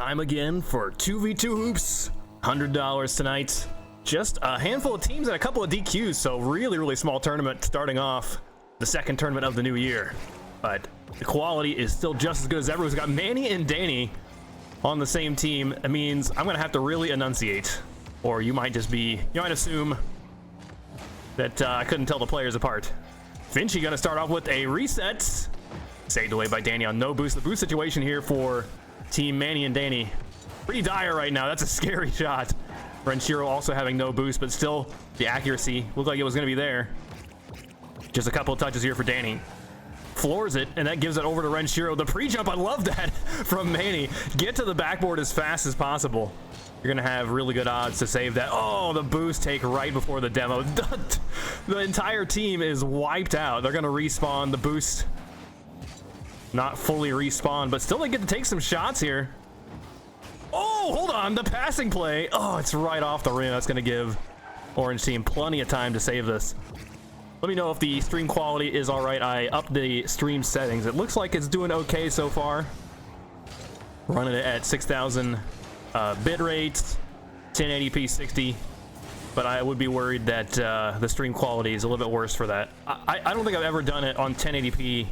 Time again for 2v2 hoops. $100 tonight. Just a handful of teams and a couple of DQs, so really small tournament starting off the second tournament of the new year. But the quality is still just as good as ever. We've got Manny and Danny on the same team. It means I'm gonna have to really enunciate, or you might assume that I couldn't tell the players apart. FNSi gonna start off with a reset. Saved away by Danny on no boost. The boost situation here for Team Manny and Danny, pretty dire right now. That's a scary shot. Renshiro also having no boost, but still the accuracy looked like it was going to be there. Just a couple of touches here for Danny. Floors it, and that gives it over to Renshiro. The pre-jump, I love that from Manny. Get to the backboard as fast as possible. You're going to have really good odds to save that. Oh, the boost take right before the demo. The entire team is wiped out. They're going to respawn. The boost not fully respawn, but still they get to take some shots here. Oh, hold on, the passing play. Oh, it's right off the rim. That's going to give Orange team plenty of time to save this. Let me know if the stream quality is all right. I upped the stream settings. It looks like it's doing okay so far. Running it at 6,000 bit rates, 1080p 60. But I would be worried that the stream quality is a little bit worse for that. I don't think I've ever done it on 1080p.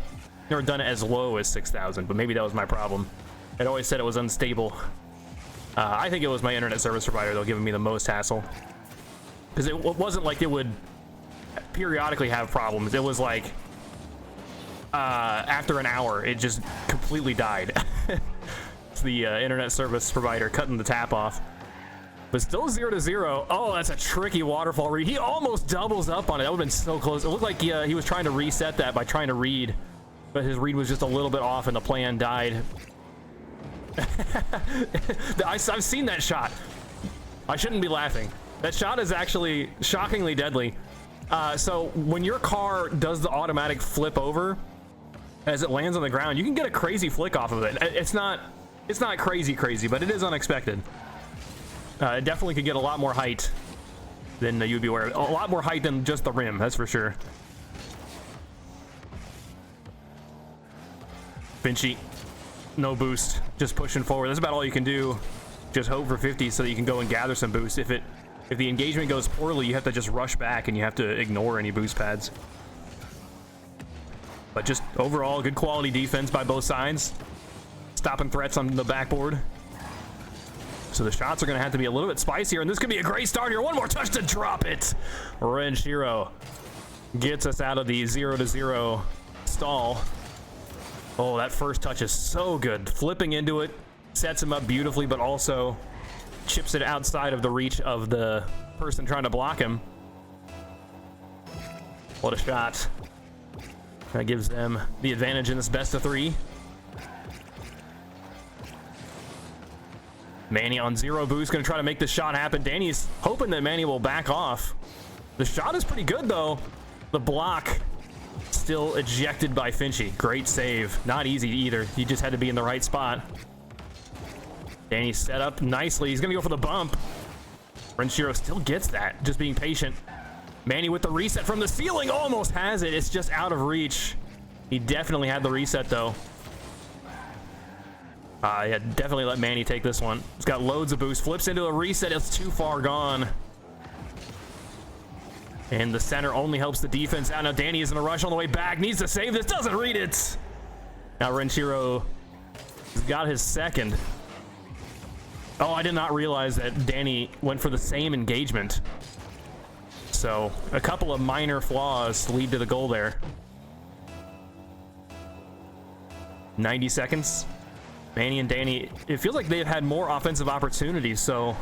Never done it as low as 6,000, but maybe that was my problem. It always said it was unstable. I think it was my internet service provider, though, giving me the most hassle. Because it wasn't like it would periodically have problems. It was like, after an hour, it just completely died. It's the internet service provider cutting the tap off. But still 0-0. Oh, that's a tricky waterfall read. He almost doubles up on it. That would have been so close. It looked like he was trying to reset that by trying to read. But his read was just a little bit off and the plan died. I've seen that shot. I shouldn't be laughing. That shot is actually shockingly deadly. So when your car does the automatic flip over as it lands on the ground, you can get a crazy flick off of it. It's not crazy, but it is unexpected. It definitely could get a lot more height than you'd be aware of. A lot more height than just the rim, that's for sure. FNSi, no boost, just pushing forward. That's about all you can do. Just hope for 50 so that you can go and gather some boost. If the engagement goes poorly, you have to just rush back and you have to ignore any boost pads. But just overall, good quality defense by both sides. Stopping threats on the backboard. So the shots are going to have to be a little bit spicier, and this could be a great start here. One more touch to drop it. Renshiro gets us out of the 0-0 stall. Oh, that first touch is so good. Flipping into it, sets him up beautifully, but also chips it outside of the reach of the person trying to block him. What a shot. That gives them the advantage in this best of three. Manny on 0 boost, gonna try to make the shot happen. Danny's hoping that Manny will back off. The shot is pretty good though. The block still ejected by FNSi. Great save. Not easy either. He just had to be in the right spot. Danny set up nicely. He's gonna go for the bump. Renshiro still gets that, just being patient. Manny with the reset from the ceiling, almost has it. It's just out of reach. He definitely had the reset though. Yeah, definitely let Manny take this one. He's got loads of boost. Flips into a reset. It's too far gone. And the center only helps the defense out. Now Danny is in a rush on the way back. Needs to save this. Doesn't read it. Now Renshiro has got his second. Oh, I did not realize that Danny went for the same engagement. So a couple of minor flaws lead to the goal there. 90 seconds. Manny and Danny, it feels like they've had more offensive opportunities, so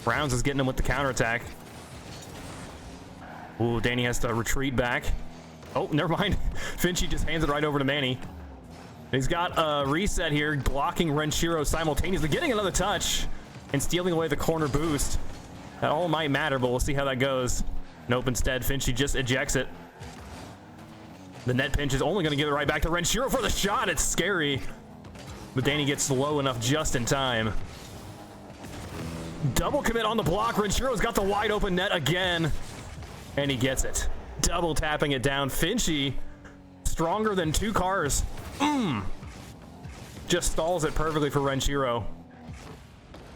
Browns is getting them with the counterattack. Ooh, Danny has to retreat back. Oh, never mind. FNSi just hands it right over to Manny. He's got a reset here, blocking Renshiro simultaneously, getting another touch and stealing away the corner boost. That all might matter, but we'll see how that goes. Nope, instead, FNSi just ejects it. The net pinch is only going to give it right back to Renshiro for the shot. It's scary. But Danny gets low enough just in time. Double commit on the block. Renshiro's got the wide open net again. And he gets it. Double tapping it down. FNSi, stronger than two cars. Just stalls it perfectly for Renshiro.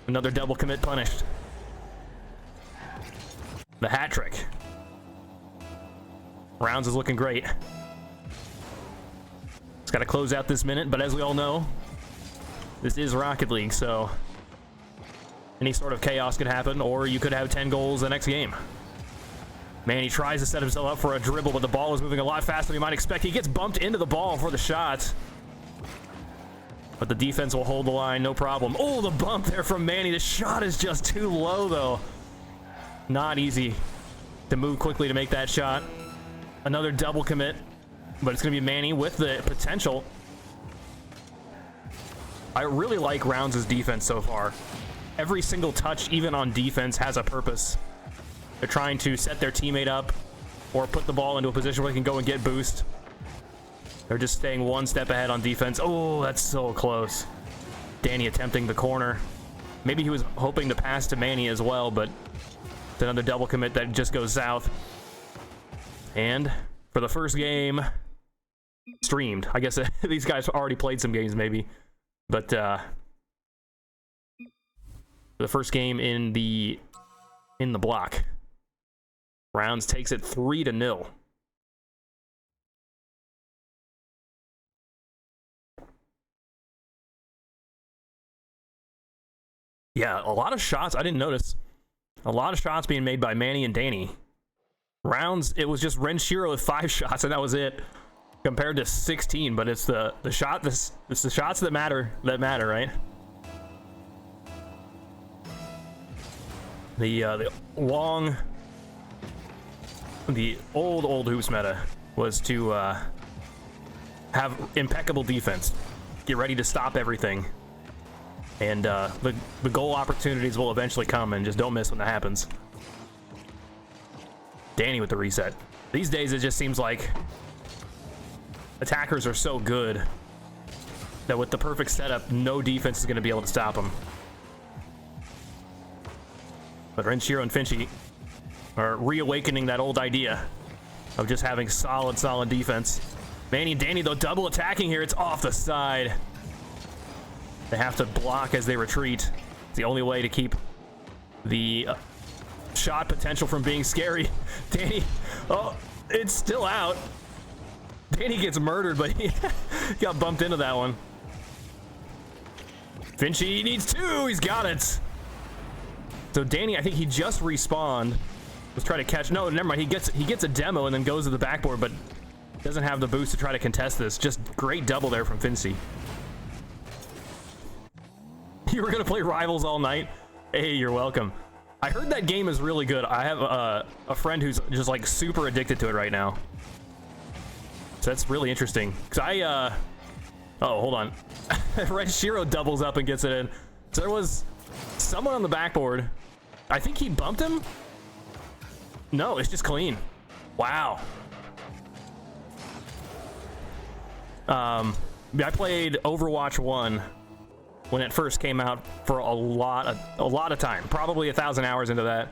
Another double commit punished. The hat trick. Rounds is looking great. It's got to close out this minute, but as we all know, this is Rocket League, so any sort of chaos could happen, or you could have 10 goals the next game. Man, he tries to set himself up for a dribble, but the ball is moving a lot faster than you might expect. He gets bumped into the ball for the shot. But the defense will hold the line, no problem. Oh, the bump there from Manny. The shot is just too low, though. Not easy to move quickly to make that shot. Another double commit, but it's going to be Manny with the potential. I really like Rounds' defense so far. Every single touch, even on defense, has a purpose. They're trying to set their teammate up or put the ball into a position where they can go and get boost. They're just staying one step ahead on defense. Oh, that's so close. Danny attempting the corner. Maybe he was hoping to pass to Manny as well, but it's another double commit that just goes south. And for the first game, streamed. I guess these guys already played some games maybe. But the first game in the block. Rounds takes it 3-0. Yeah, a lot of shots. I didn't notice. A lot of shots being made by Manny and Danny. Rounds, it was just Renshiro with 5 shots, and that was it. Compared to 16, but it's the shots that matter, right? The old hoops meta was to have impeccable defense, get ready to stop everything, and the goal opportunities will eventually come, and just don't miss when that happens. Danny with the reset. These days it just seems like attackers are so good that with the perfect setup, no defense is going to be able to stop them. But Renshiro and FNSi are reawakening that old idea of just having solid defense. Manny and Danny, though, double attacking here. It's off the side. They have to block as they retreat. It's the only way to keep the shot potential from being scary. Danny, oh, it's still out. Danny gets murdered, but he got bumped into that one. FNSi needs 2. He's got it. So Danny, I think he just respawned. Was trying to catch. No, never mind. He gets a demo and then goes to the backboard, but doesn't have the boost to try to contest this. Just great double there from FNSi. You were gonna play Rivals all night? Hey, you're welcome. I heard that game is really good. I have a friend who's just like super addicted to it right now. So that's really interesting. Cause oh, hold on. Renshiro doubles up and gets it in. So there was someone on the backboard. I think he bumped him. No, it's just clean. Wow. I played Overwatch 1 when it first came out for a lot of time, probably 1,000 hours into that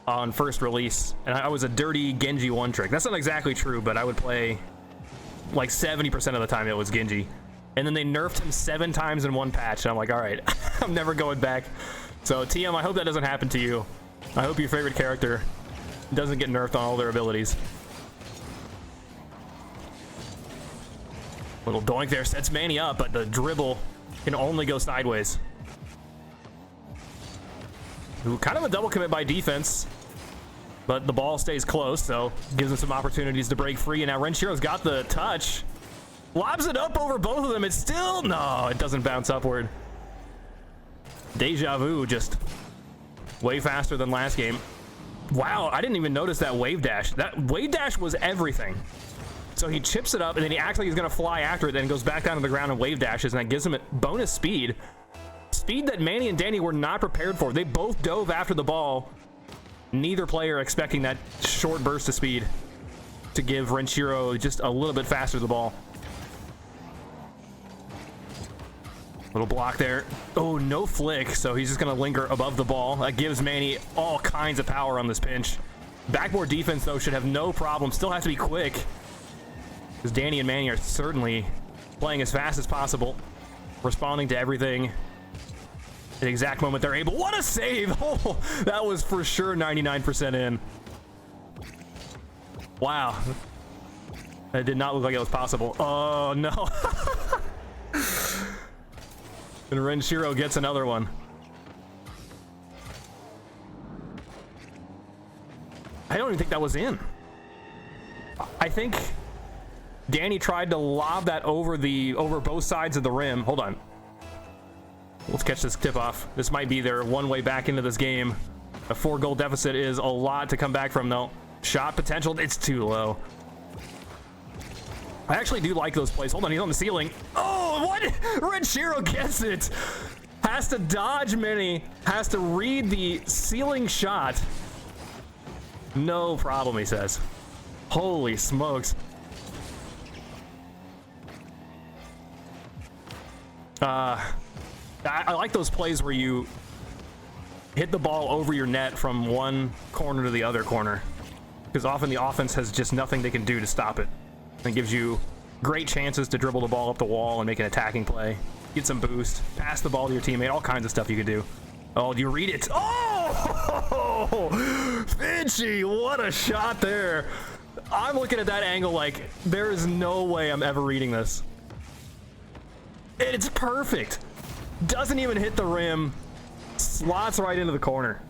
on first release, and I was a dirty Genji one trick. That's not exactly true, but I would play like 70% of the time it was Genji, and then they nerfed him 7 times in one patch, and I'm like, all right, I'm never going back. So TM, I hope that doesn't happen to you. I hope your favorite character doesn't get nerfed on all their abilities. Little doink there sets Manny up, but the dribble can only go sideways. Ooh, kind of a double commit by defense, but the ball stays close, so gives him some opportunities to break free. And now Renshiro's got the touch. Lobs it up over both of them. It's still, no, it doesn't bounce upward. Deja vu, just way faster than last game. Wow, I didn't even notice that wave dash. That wave dash was everything. So he chips it up, and then he acts like he's gonna fly after it, then goes back down to the ground and wave dashes, and that gives him a bonus speed. Speed that Manny and Danny were not prepared for. They both dove after the ball. Neither player expecting that short burst of speed to give Renshiro just a little bit faster to the ball. Little block there. Oh, no flick, so he's just gonna linger above the ball. That gives Manny all kinds of power on this pinch. Backboard defense, though, should have no problem. Still has to be quick, because Danny and Manny are certainly playing as fast as possible, responding to everything. the exact moment they're able. What a save! Oh, that was for sure 99% in. Wow. That did not look like it was possible. Oh, no. And Renshiro gets another one. I don't even think that was in. I think Danny tried to lob that over both sides of the rim. Hold on. Let's catch this tip off. This might be their one way back into this game. A 4-goal deficit is a lot to come back from, though. Shot potential, it's too low. I actually do like those plays. Hold on, he's on the ceiling. Oh, what? Renshiro gets it. Has to dodge many. Has to read the ceiling shot. No problem, he says. Holy smokes. I like those plays where you hit the ball over your net from one corner to the other corner, because often the offense has just nothing they can do to stop it. It gives you great chances to dribble the ball up the wall and make an attacking play, get some boost, pass the ball to your teammate, all kinds of stuff you could do. Oh, do you read it? Oh, FNSi, what a shot there. I'm looking at that angle like there is no way I'm ever reading this. It's perfect. Doesn't even hit the rim. Slots right into the corner.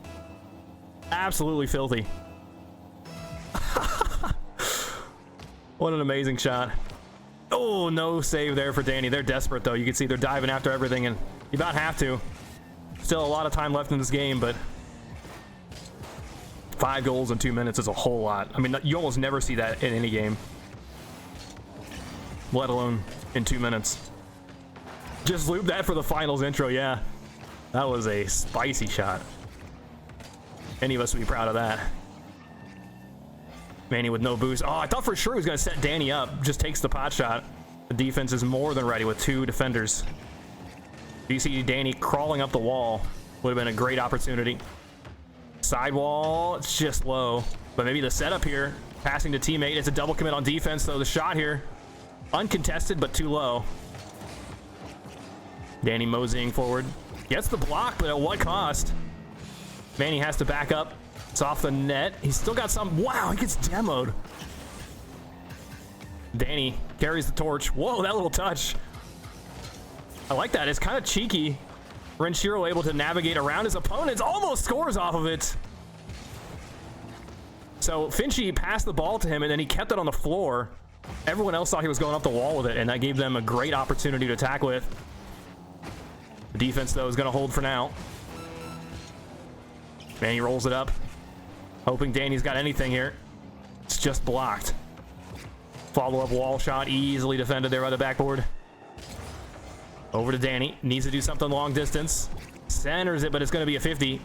Absolutely filthy. What an amazing shot. Oh, no save there for Danny. They're desperate, though. You can see they're diving after everything, and you about have to. Still a lot of time left in this game, but 5 goals in 2 minutes is a whole lot. I mean, you almost never see that in any game, let alone in 2 minutes. Just loop that for the finals intro, yeah. That was a spicy shot. Any of us would be proud of that. Manny with no boost. Oh, I thought for sure he was going to set Danny up. Just takes the pot shot. The defense is more than ready with 2 defenders. You see Danny crawling up the wall. Would have been a great opportunity. Sidewall, it's just low. But maybe the setup here. Passing to teammate. It's a double commit on defense, though. The shot here, uncontested, but too low. Danny moseying forward. Gets the block, but at what cost? Manny has to back up. It's off the net. He's still got some. Wow, he gets demoed. Danny carries the torch. Whoa, that little touch. I like that. It's kind of cheeky. Renshiro able to navigate around his opponents. Almost scores off of it. So FNSi passed the ball to him, and then he kept it on the floor. Everyone else thought he was going up the wall with it, and that gave them a great opportunity to attack with. The defense, though, is going to hold for now. Manny rolls it up, hoping Danny's got anything here. It's just blocked. Follow-up wall shot, easily defended there by the backboard. Over to Danny. Needs to do something long distance. Centers it, but it's going to be a 50.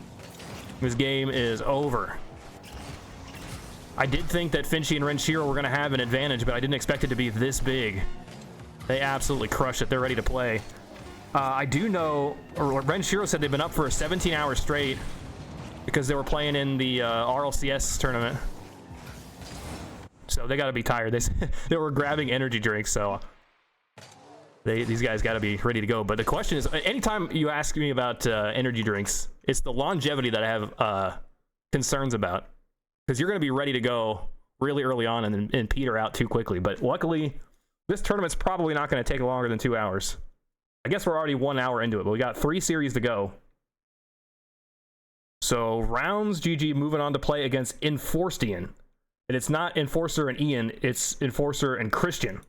This game is over. I did think that FNSi and Renshiro were going to have an advantage, but I didn't expect it to be this big. They absolutely crushed it. They're ready to play. I do know, or Renshiro said they've been up for 17 hours straight because they were playing in the RLCS tournament. So they got to be tired. They were grabbing energy drinks, so these guys got to be ready to go. But the question is, anytime you ask me about energy drinks, it's the longevity that I have concerns about, because you're going to be ready to go really early on and peter out too quickly. But luckily, this tournament's probably not going to take longer than 2 hours. I guess we're already 1 hour into it, but we got 3 series to go. So Rounds GG moving on to play against Enforstian. And it's not Enforcer and Ian, it's Enforcer and Christian.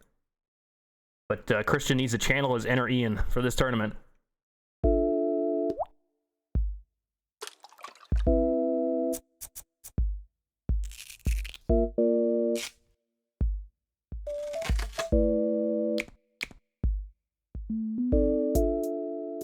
But Christian needs to channel his inner Ian for this tournament.